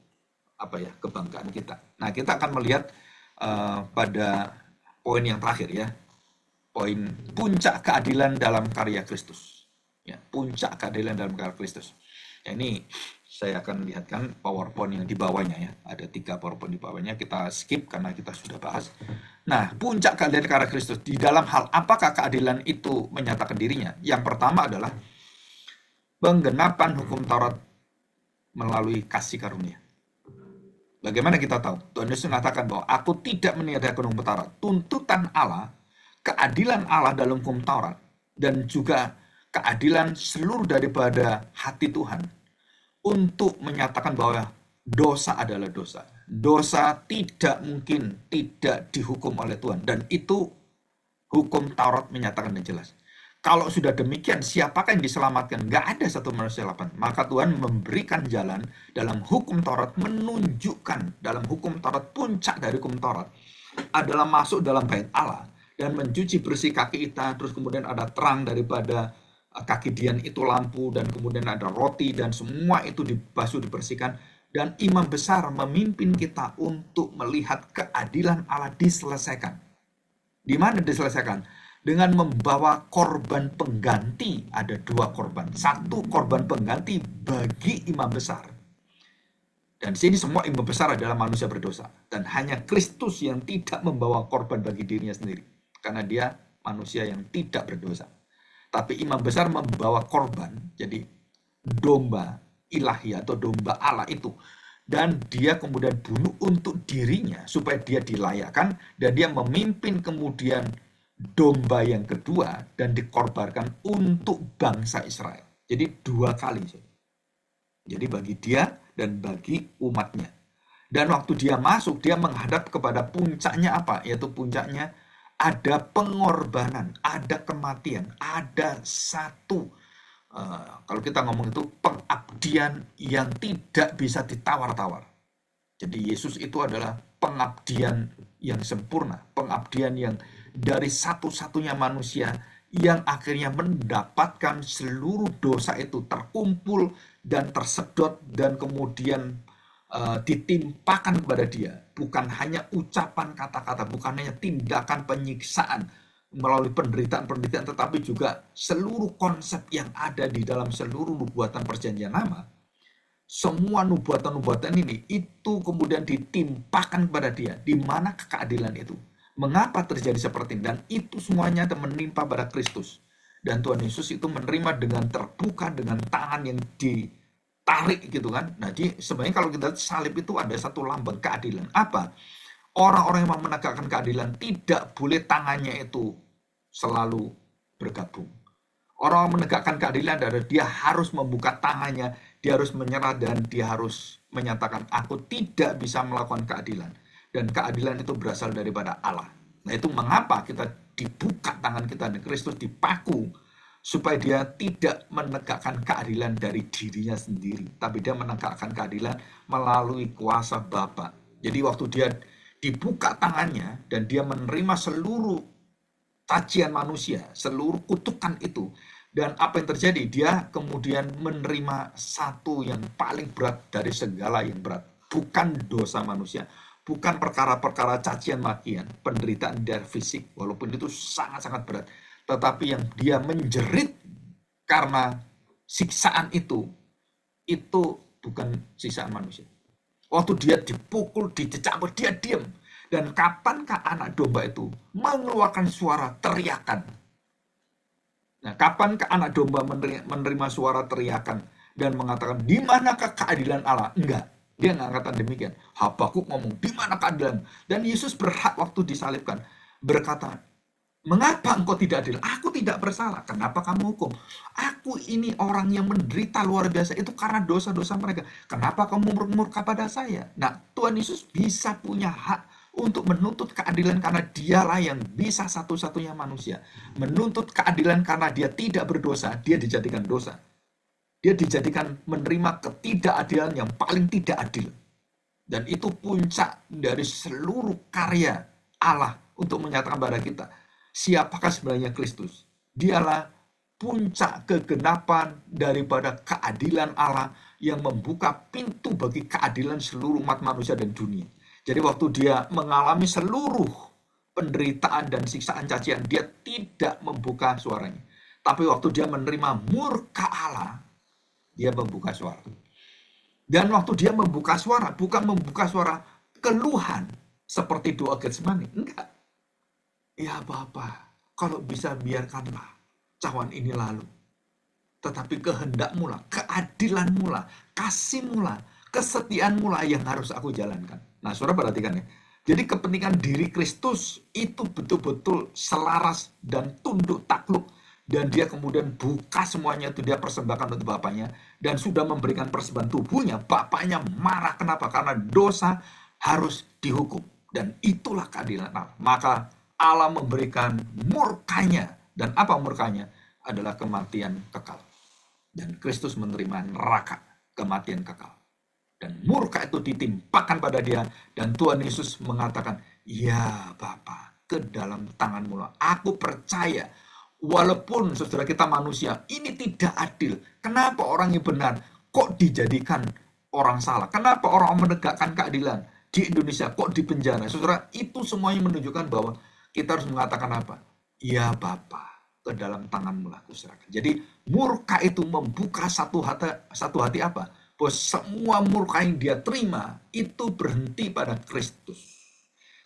kebanggaan kita. Nah, kita akan melihat pada poin yang terakhir, ya. Poin puncak keadilan dalam karya Kristus. Ya, puncak keadilan dalam karya Kristus. Ya, ini saya akan lihatkan PowerPoint yang di bawahnya, ya. Ada 3 PowerPoint di bawahnya, kita skip karena kita sudah bahas. Nah, puncak keadilan karya Kristus di dalam hal apakah keadilan itu menyatakan dirinya? Yang pertama adalah penggenapan hukum Taurat melalui kasih karunia. Bagaimana kita tahu? Tuhan Yesus mengatakan bahwa aku tidak meniadakan hukum Taurat. Tuntutan Allah, keadilan Allah dalam hukum Taurat, dan juga keadilan seluruh daripada hati Tuhan untuk menyatakan bahwa dosa adalah dosa. Dosa tidak mungkin tidak dihukum oleh Tuhan. Dan itu hukum Taurat menyatakan dengan jelas. Kalau sudah demikian, siapakah yang diselamatkan? Nggak ada satu manusia selamat. Maka Tuhan memberikan jalan dalam hukum Taurat, menunjukkan dalam hukum Taurat, puncak dari hukum Taurat adalah masuk dalam bait Allah dan mencuci bersih kaki kita, terus kemudian ada terang daripada kaki Dian itu lampu, dan kemudian ada roti, dan semua itu dibasuh, dibersihkan, dan imam besar memimpin kita untuk melihat keadilan Allah diselesaikan. Di mana diselesaikan? Dengan membawa korban pengganti. Ada 2 korban. 1 korban pengganti bagi imam besar. Dan di sini semua imam besar adalah manusia berdosa. Dan hanya Kristus yang tidak membawa korban bagi dirinya sendiri. Karena dia manusia yang tidak berdosa. Tapi imam besar membawa korban, jadi domba ilahi atau domba Allah itu. Dan dia kemudian bunuh untuk dirinya, supaya dia dilayakkan, dan dia memimpin kemudian domba yang kedua, dan dikorbankan untuk bangsa Israel. Jadi 2 kali. Jadi bagi dia dan bagi umatnya. Dan waktu dia masuk, dia menghadap kepada puncaknya apa? Yaitu puncaknya ada pengorbanan, ada kematian, ada satu, kalau kita ngomong itu pengabdian yang tidak bisa ditawar-tawar. Jadi Yesus itu adalah pengabdian yang sempurna, pengabdian yang dari satu-satunya manusia yang akhirnya mendapatkan seluruh dosa itu terkumpul dan tersedot dan kemudian ditimpakan kepada dia. Bukan hanya ucapan kata-kata, bukan hanya tindakan penyiksaan melalui penderitaan-penderitaan, tetapi juga seluruh konsep yang ada di dalam seluruh nubuatan perjanjian lama. Semua nubuatan-nubuatan ini itu kemudian ditimpakan kepada dia. Di mana keadilan itu? Mengapa terjadi seperti ini? Dan itu semuanya menimpa pada Kristus. Dan Tuhan Yesus itu menerima dengan terbuka, dengan tangan yang ditarik gitu kan. Nah, sebenarnya kalau kita salib itu ada satu lambang keadilan. Apa? Orang-orang yang mau menegakkan keadilan tidak boleh tangannya itu selalu bergabung. Orang menegakkan keadilan adalah dia harus membuka tangannya, dia harus menyerah dan dia harus menyatakan aku tidak bisa melakukan keadilan. Dan keadilan itu berasal daripada Allah. Nah, itu mengapa kita dibuka tangan kita dan Kristus dipaku supaya dia tidak menegakkan keadilan dari dirinya sendiri, tapi dia menegakkan keadilan melalui kuasa Bapa. Jadi waktu dia dibuka tangannya dan dia menerima seluruh cacian manusia, seluruh kutukan itu, dan apa yang terjadi? Dia kemudian menerima satu yang paling berat dari segala yang berat, bukan dosa manusia, bukan perkara-perkara cacian makian, penderitaan dari fisik, walaupun itu sangat-sangat berat, tetapi yang dia menjerit karena siksaan itu bukan siksaan manusia. Waktu dia dipukul, dicambuk, dia diam. Dan kapankah anak domba itu mengeluarkan suara teriakan? Nah, kapankah anak domba menerima suara teriakan dan mengatakan, di manakah keadilan Allah? Enggak. Dia nggak katakan demikian. Habakuk ngomong, di mana keadilan? Dan Yesus berhak waktu disalibkan berkata, mengapa engkau tidak adil? Aku tidak bersalah. Kenapa kamu hukum? Aku ini orang yang menderita luar biasa. Itu karena dosa-dosa mereka. Kenapa kamu murka pada saya? Nah, Tuhan Yesus bisa punya hak untuk menuntut keadilan karena dialah yang bisa satu-satunya manusia. Menuntut keadilan karena dia tidak berdosa, dia dijadikan dosa. Dia dijadikan menerima ketidakadilan yang paling tidak adil. Dan itu puncak dari seluruh karya Allah untuk menyatakan pada kita, siapakah sebenarnya Kristus? Dialah puncak kegenapan daripada keadilan Allah yang membuka pintu bagi keadilan seluruh umat manusia dan dunia. Jadi waktu dia mengalami seluruh penderitaan dan siksaan cacian, dia tidak membuka suaranya. Tapi waktu dia menerima murka Allah, dia membuka suara. Dan waktu dia membuka suara, bukan membuka suara keluhan seperti doa Getsemani. Enggak. Ya Bapa, kalau bisa biarkanlah cawan ini lalu. Tetapi kehendakmu lah, keadilanmu lah, kasihmu lah, kesetiaanmu lah yang harus aku jalankan. Nah, saudara perhatikan ya. Jadi kepentingan diri Kristus itu betul-betul selaras dan tunduk takluk. Dan dia kemudian buka semuanya itu, dia persembahkan untuk Bapaknya. Dan sudah memberikan persembahan tubuhnya. Bapaknya marah, kenapa? Karena dosa harus dihukum. Dan itulah keadilan Allah. Maka Allah memberikan murkanya. Dan apa murkanya? Adalah kematian kekal. Dan Kristus menerima neraka, kematian kekal. Dan murka itu ditimpakan pada dia. Dan Tuhan Yesus mengatakan, ya Bapa, ke dalam tanganmu lah. Aku percaya, walaupun saudara kita manusia, ini tidak adil. Kenapa orang yang benar kok dijadikan orang salah? Kenapa orang menegakkan keadilan di Indonesia kok dipenjara? Saudara, itu semuanya menunjukkan bahwa kita harus mengatakan apa? Ya Bapa, ke dalam tanganmu lah aku serahkan. Jadi murka itu membuka satu hati apa? Bahwa semua murka yang dia terima itu berhenti pada Kristus.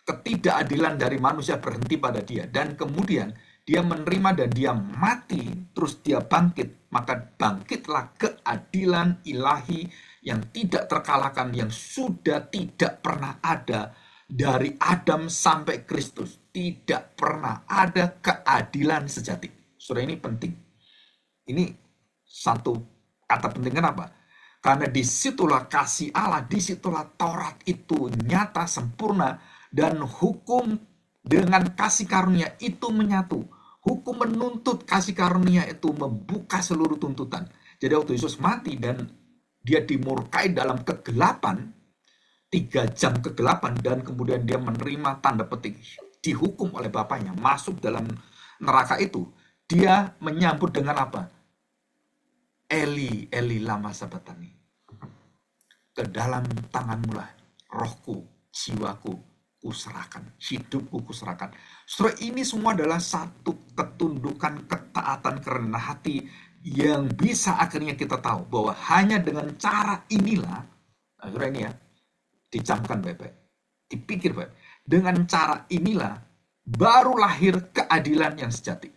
Ketidakadilan dari manusia berhenti pada dia. Dan kemudian dia menerima dan dia mati, terus dia bangkit. Maka bangkitlah keadilan ilahi yang tidak terkalahkan, yang sudah tidak pernah ada dari Adam sampai Kristus. Tidak pernah ada keadilan sejati. Saudara, ini penting. Ini satu kata penting. Kenapa? Karena disitulah kasih Allah, disitulah Taurat itu nyata, sempurna, dan hukum dengan kasih karunia itu menyatu. Hukum menuntut, kasih karunia itu membuka seluruh tuntutan. Jadi waktu Yesus mati dan dia dimurkai dalam kegelapan, 3 jam kegelapan, dan kemudian dia menerima tanda petik, dihukum oleh Bapaknya, masuk dalam neraka itu. Dia menyambut dengan apa? Eli, Eli lama sabatani. Ke dalam tanganmu lah rohku, jiwaku, kuserahkan, hidupku kuserahkan. Saudara, ini semua adalah satu ketundukan, ketaatan, kerendahan hati yang bisa akhirnya kita tahu bahwa hanya dengan cara inilah, saudara, ini ya, dicamkan baik-baik, dipikir baik. Dengan cara inilah baru lahir keadilan yang sejati.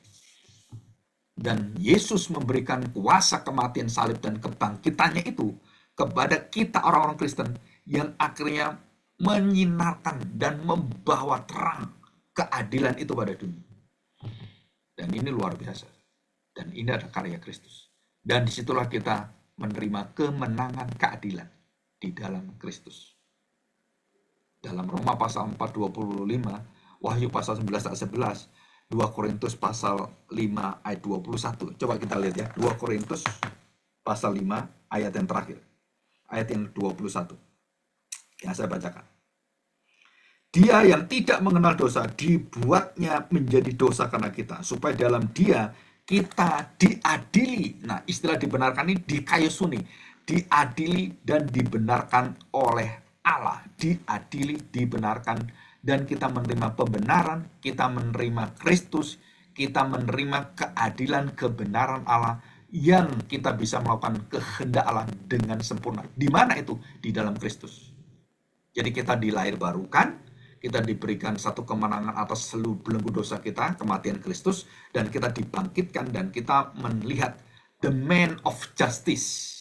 Dan Yesus memberikan kuasa kematian salib dan kebangkitannya itu kepada kita orang-orang Kristen yang akhirnya menyinarkan dan membawa terang keadilan itu pada dunia. Dan ini luar biasa. Dan ini adalah karya Kristus. Dan disitulah kita menerima kemenangan keadilan di dalam Kristus. Dalam Roma pasal 4:25, Wahyu pasal 11 ayat 11, 2 Korintus pasal 5 ayat 21. Coba kita lihat ya, 2 Korintus pasal 5 ayat yang terakhir. Ayat yang 21. Yang saya bacakan. Dia yang tidak mengenal dosa dibuatnya menjadi dosa karena kita, supaya dalam Dia kita diadili. Nah, istilah dibenarkan ini dikayusuni, diadili dan dibenarkan oleh Allah. Diadili, dibenarkan, dan kita menerima pembenaran, kita menerima Kristus, kita menerima keadilan, kebenaran Allah, yang kita bisa melakukan kehendak Allah dengan sempurna. Di mana itu? Di dalam Kristus. Jadi kita dilahirbarukan, kita diberikan satu kemenangan atas seluruh belenggu dosa kita, kematian Kristus, dan kita dibangkitkan, dan kita melihat the man of justice.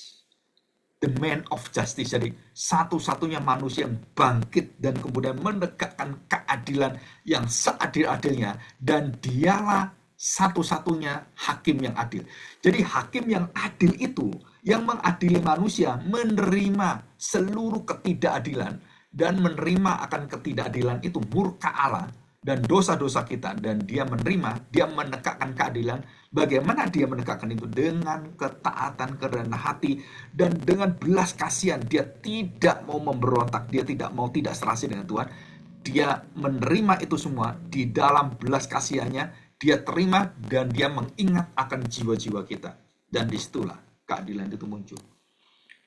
The man of justice, jadi satu-satunya manusia yang bangkit dan kemudian menegakkan keadilan yang seadil-adilnya, dan dialah satu-satunya hakim yang adil. Jadi hakim yang adil itu, yang mengadili manusia, menerima seluruh ketidakadilan, dan menerima akan ketidakadilan itu murka Allah dan dosa-dosa kita, dan dia menerima, dia menegakkan keadilan. Bagaimana dia menegakkan itu? Dengan ketaatan, kerendahan hati, dan dengan belas kasihan. Dia tidak mau memberontak, dia tidak mau tidak serasi dengan Tuhan. Dia menerima itu semua di dalam belas kasihannya, dia terima dan dia mengingat akan jiwa-jiwa kita. Dan disitulah keadilan itu muncul.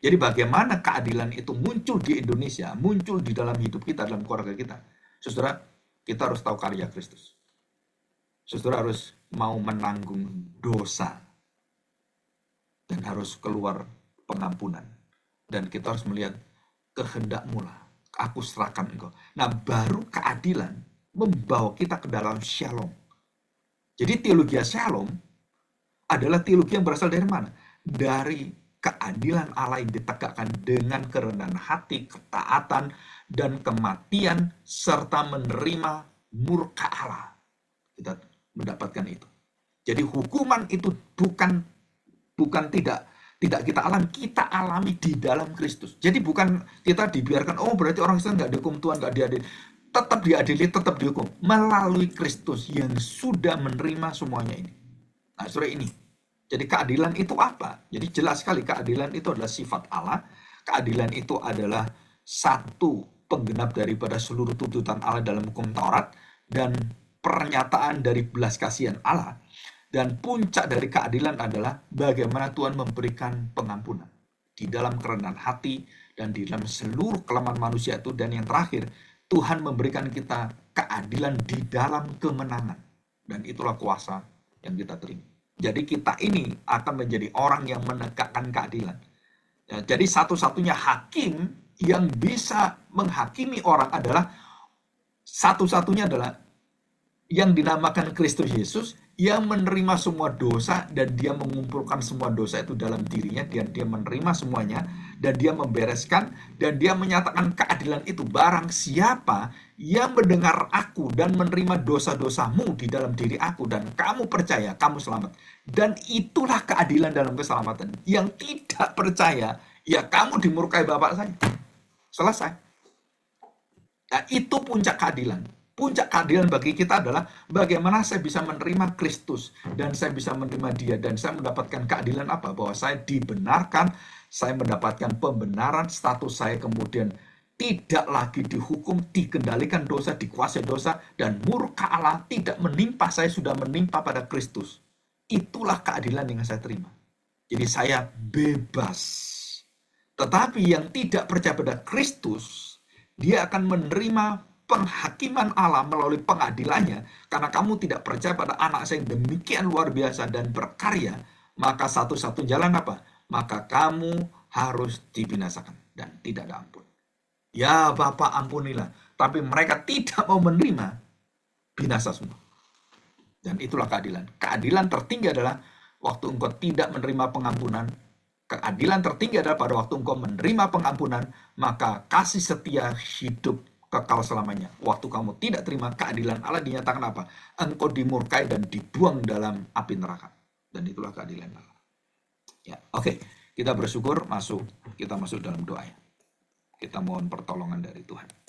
Jadi bagaimana keadilan itu muncul di Indonesia, muncul di dalam hidup kita, dalam keluarga kita. Saudara, kita harus tahu karya Kristus. Saudara harus mau menanggung dosa dan harus keluar pengampunan. Dan kita harus melihat kehendak-Mu lah, aku serahkan Engkau. Nah, baru keadilan membawa kita ke dalam shalom. Jadi teologi shalom adalah teologi yang berasal dari mana? Dari keadilan Allah yang ditegakkan dengan kerendahan hati, ketaatan, dan kematian, serta menerima murka Allah. Kita mendapatkan itu. Jadi hukuman itu bukan tidak kita alami, kita alami di dalam Kristus. Jadi bukan kita dibiarkan, oh berarti orang Kristen nggak dihukum Tuhan, nggak diadili. Tetap diadili, tetap dihukum. Melalui Kristus yang sudah menerima semuanya ini. Nah, saudara, ini. Jadi keadilan itu apa? Jadi jelas sekali keadilan itu adalah sifat Allah. Keadilan itu adalah satu penggenap daripada seluruh tuntutan Allah dalam hukum Taurat dan pernyataan dari belas kasihan Allah. Dan puncak dari keadilan adalah bagaimana Tuhan memberikan pengampunan di dalam kerendahan hati dan di dalam seluruh kelemahan manusia itu. Dan yang terakhir, Tuhan memberikan kita keadilan di dalam kemenangan. Dan itulah kuasa yang kita terima. Jadi kita ini akan menjadi orang yang menegakkan keadilan. Ya, jadi satu-satunya hakim yang bisa menghakimi orang adalah satu-satunya adalah yang dinamakan Kristus Yesus, yang menerima semua dosa dan dia mengumpulkan semua dosa itu dalam dirinya, dan dia menerima semuanya dan dia membereskan dan dia menyatakan keadilan itu. Barang siapa yang mendengar aku dan menerima dosa-dosamu di dalam diri aku dan kamu percaya, kamu selamat. Dan itulah keadilan dalam keselamatan. Yang tidak percaya, ya kamu dimurkai Bapak saya. Selesai. Nah, itu puncak keadilan. Puncak keadilan bagi kita adalah bagaimana saya bisa menerima Kristus dan saya bisa menerima Dia dan saya mendapatkan keadilan apa? Bahwa saya dibenarkan, saya mendapatkan pembenaran, status saya kemudian tidak lagi dihukum, dikendalikan dosa, dikuasai dosa, dan murka Allah tidak menimpa saya, sudah menimpa pada Kristus. Itulah keadilan yang saya terima. Jadi saya bebas. Tetapi yang tidak percaya pada Kristus, dia akan menerima penghakiman Allah melalui pengadilannya. Karena kamu tidak percaya pada anak saya yang demikian luar biasa dan berkarya, maka satu-satu jalan apa? Maka kamu harus dibinasakan dan tidak ada ampun. Ya Bapak ampunilah. Tapi mereka tidak mau menerima, binasa semua. Dan itulah keadilan. Keadilan tertinggi adalah waktu engkau tidak menerima pengampunan. Keadilan tertinggi adalah pada waktu engkau menerima pengampunan, maka kasih setia hidup kekal selamanya. Waktu kamu tidak terima, keadilan Allah dinyatakan apa? Engkau dimurkai dan dibuang dalam api neraka. Dan itulah keadilan Allah. Ya, oke. Kita bersyukur kita masuk dalam doa ya. Kita mohon pertolongan dari Tuhan.